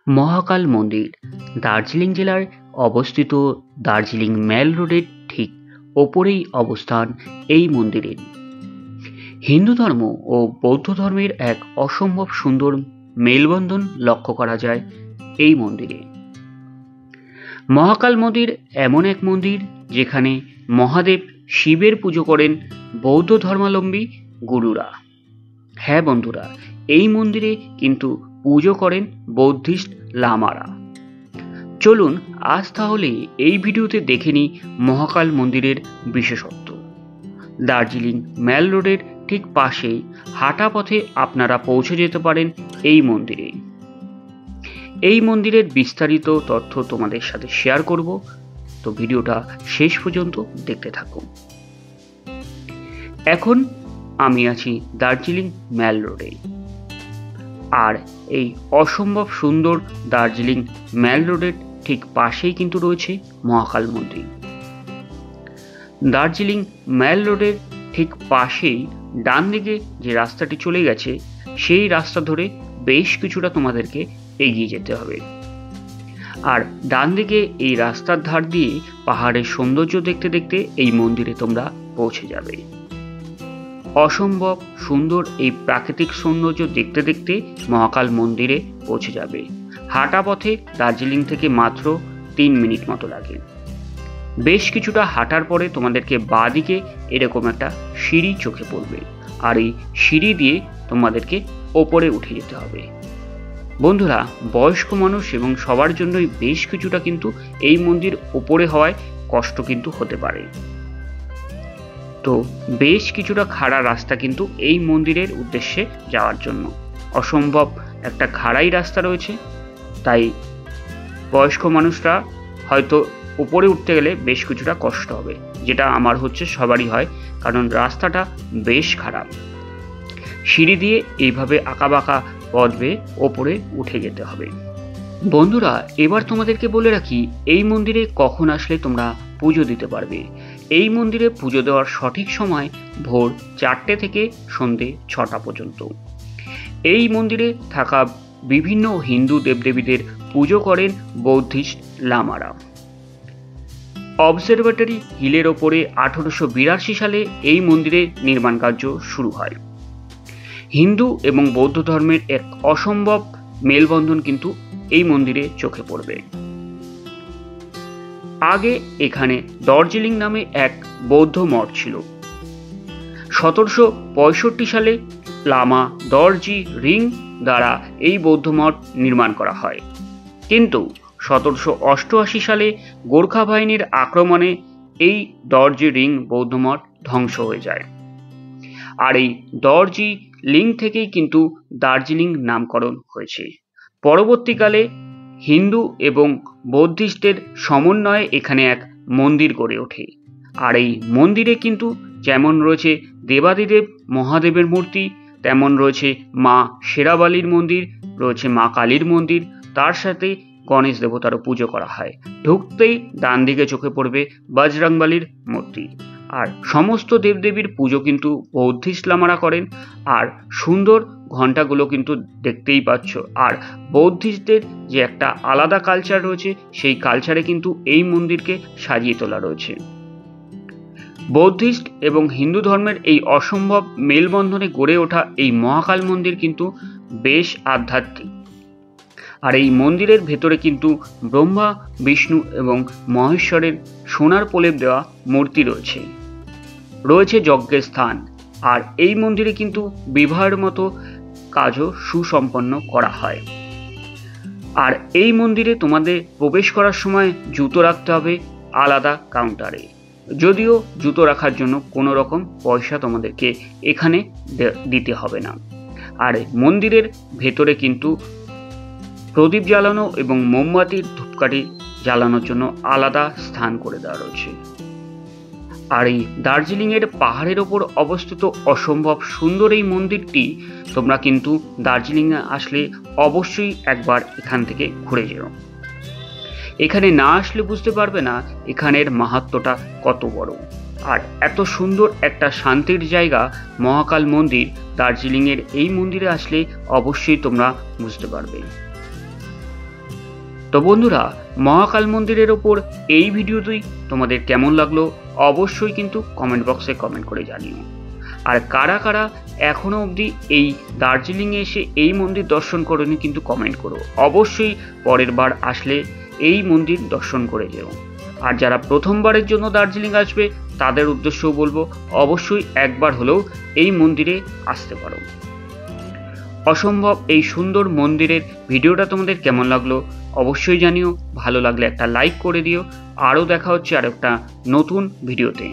মহাকাল মন্দির দার্জিলিং জেলায় অবস্থিত। দার্জিলিং মেল রোডের ঠিক ওপরেই অবস্থান এই মন্দিরের। হিন্দু ধর্ম ও বৌদ্ধ ধর্মের এক অসম্ভব সুন্দর মেলবন্ধন লক্ষ্য করা যায় এই মন্দিরে। মহাকাল মন্দির এমন এক মন্দির যেখানে মহাদেব শিবের পুজো করেন বৌদ্ধ ধর্মাবলম্বী গুরুরা। হ্যাঁ বন্ধুরা, এই মন্দিরে কিন্তু পুজো করেন বৌদ্ধিস্ট লামারা। চলুন আজ তাহলে এই ভিডিওতে দেখে নিই মহাকাল মন্দিরের বিশেষত্ব। দার্জিলিং মেল রোডের ঠিক পাশেই হাঁটা পথে আপনারা পৌঁছে যেতে পারেন এই মন্দিরে। এই মন্দিরের বিস্তারিত তথ্য তোমাদের সাথে শেয়ার করব, তো ভিডিওটা শেষ পর্যন্ত দেখতে থাকুন। এখন আমি আছি দার্জিলিং মেল রোডে, আর এই অসম্ভব সুন্দর দার্জিলিং মেল রোডের ঠিক পাশেই কিন্তু রয়েছে মহাকাল মন্দির। দার্জিলিং মেল রোডের ঠিক পাশেই ডান দিকে যে রাস্তাটি চলে গেছে, সেই রাস্তা ধরে বেশ কিছুটা তোমাদেরকে এগিয়ে যেতে হবে। আর ডান দিকে এই রাস্তার ধার দিয়ে পাহাড়ের সৌন্দর্য দেখতে দেখতে এই মন্দিরে তোমরা পৌঁছে যাবে। অসম্ভব সুন্দর এই প্রাকৃতিক সৌন্দর্য দেখতে দেখতে মহাকাল মন্দিরে পৌঁছে যাবে। হাঁটা পথে দার্জিলিং থেকে মাত্র 3 মিনিট মতো লাগে। বেশ কিছুটা হাঁটার পরে তোমাদেরকে বাঁ দিকে এরকম একটা সিঁড়ি চোখে পড়বে, আর এই সিঁড়ি দিয়ে তোমাদেরকে ওপরে উঠে যেতে হবে। বন্ধুরা, বয়স্ক মানুষ এবং সবার জন্যই বেশ কিছুটা কিন্তু এই মন্দির ওপরে হওয়ায় কষ্ট কিন্তু হতে পারে। তো বেশ কিছুটা খাড়া রাস্তা কিন্তু এই মন্দিরের উদ্দেশ্যে যাওয়ার জন্য। অসম্ভব একটা খাড়াই রাস্তা রয়েছে, তাই বয়স্ক মানুষরা হয়তো উপরে উঠতে গেলে বেশ কিছুটা কষ্ট হবে, যেটা আমার হচ্ছে সবারই হয়, কারণ রাস্তাটা বেশ খারাপ। সিঁড়ি দিয়ে এইভাবে আঁকাবাঁকা পথ বেয়ে ওপরে উঠে যেতে হবে। বন্ধুরা, এবার তোমাদেরকে বলে রাখি এই মন্দিরে কখন আসলে তোমরা পুজো দিতে পারবে। এই মন্দিরে পুজো দেওয়ার সঠিক সময় ভোর 4টে থেকে সন্ধে 6টা পর্যন্ত। এই মন্দিরে থাকা বিভিন্ন হিন্দু দেবদেবীদের পুজো করেন বৌদ্ধিস্ট লামারা। অবজারভেটরি হিলের ওপরে 1882 সালে এই মন্দিরে নির্মাণ কার্য শুরু হয়। হিন্দু এবং বৌদ্ধ ধর্মের এক অসম্ভব মেলবন্ধন কিন্তু এই মন্দিরে চোখে পড়বে। আগে এখানে দার্জিলিং নামে এক বৌদ্ধ মঠ ছিল। 1765 সালে লামা দর্জি রিং দ্বারা এই বৌদ্ধ মঠ নির্মাণ করা হয়, কিন্তু 1788 সালে গোর্খা বাহিনীর আক্রমণে এই দর্জি রিং বৌদ্ধ মঠ ধ্বংস হয়ে যায়। আর এই দর্জি লিং থেকেই কিন্তু দার্জিলিং নামকরণ হয়েছে। পরবর্তীকালে হিন্দু এবং বৌদ্ধিস্টের সমন্বয়ে এখানে এক মন্দির গড়ে ওঠে। আর এই মন্দিরে কিন্তু যেমন রয়েছে দেবাদিদেব মহাদেবের মূর্তি, তেমন রয়েছে মা শেরাবালির মন্দির, রয়েছে মা কালীর মন্দির, তার সাথে গণেশ দেবতারও পুজো করা হয়। ঢুকতেই ডান দিকে চোখে পড়বে বজরংবলীর মূর্তি। আর সমস্ত দেবদেবীর পুজো কিন্তু বৌদ্ধিস্ট লামারা করেন। আর সুন্দর ঘণ্টাগুলো কিন্তু দেখতেই পাচ্ছ। আর বৌদ্ধিস্টদের যে একটা আলাদা কালচার রয়েছে, সেই কালচারে কিন্তু এই মন্দিরকে সাজিয়ে তোলা রয়েছে। বৌদ্ধিস্ট এবং হিন্দু ধর্মের এই অসম্ভব মেলবন্ধনে গড়ে ওঠা এই মহাকাল মন্দির কিন্তু বেশ আধ্যাত্মিক। আর এই মন্দিরের ভেতরে কিন্তু ব্রহ্মা, বিষ্ণু এবং মহেশ্বরের সোনার প্রলেপ দেওয়া মূর্তি রয়েছে। রয়েছে যজ্ঞের স্থান। আর এই মন্দিরে কিন্তু বিবাহের মতো কাজও সুসম্পন্ন করা হয়। আর এই মন্দিরে তোমাদের প্রবেশ করার সময় জুতো রাখতে হবে আলাদা কাউন্টারে, যদিও জুতো রাখার জন্য কোনো রকম পয়সা তোমাদেরকে এখানে দিতে হবে না। আর মন্দিরের ভেতরে কিন্তু প্রদীপ জ্বালানো এবং মোমবাতির ধূপকাঠি জ্বালানোর জন্য আলাদা স্থান করে দেওয়া রয়েছে। আর এই দার্জিলিংয়ের পাহাড়ের ওপর অবস্থিত অসম্ভব সুন্দর এই মন্দিরটি তোমরা কিন্তু দার্জিলিংয়ে আসলে অবশ্যই একবার এখান থেকে ঘুরে যেও। এখানে না আসলে বুঝতে পারবে না এখানের মাহাত্ম্যটা কত বড়। আর এত সুন্দর একটা শান্তির জায়গা মহাকাল মন্দির, দার্জিলিংয়ের এই মন্দিরে আসলে অবশ্যই তোমরা বুঝতে পারবে। তো বন্ধুরা, মহাকাল মন্দিরের ওপর এই ভিডিওটি তোমাদের কেমন লাগলো অবশ্যই কিন্তু কমেন্ট বক্সে কমেন্ট করে জানিও। আর কারা কারা এখনো অবধি এই দার্জিলিংয়ে এসে এই মন্দির দর্শন করোনি কিন্তু কমেন্ট করো। অবশ্যই পরের বার আসলে এই মন্দির দর্শন করে যেও। আর যারা প্রথমবারের জন্য দার্জিলিং আসবে তাদের উদ্দেশ্যও বলবো অবশ্যই একবার হলেও এই মন্দিরে আসতে পারো। অসম্ভব এই সুন্দর মন্দিরের ভিডিওটা তোমাদের কেমন লাগলো অবশ্যই জানিও। ভালো লাগলে একটা লাইক করে দিও। আরও দেখা হচ্ছে আর একটা নতুন ভিডিওতে।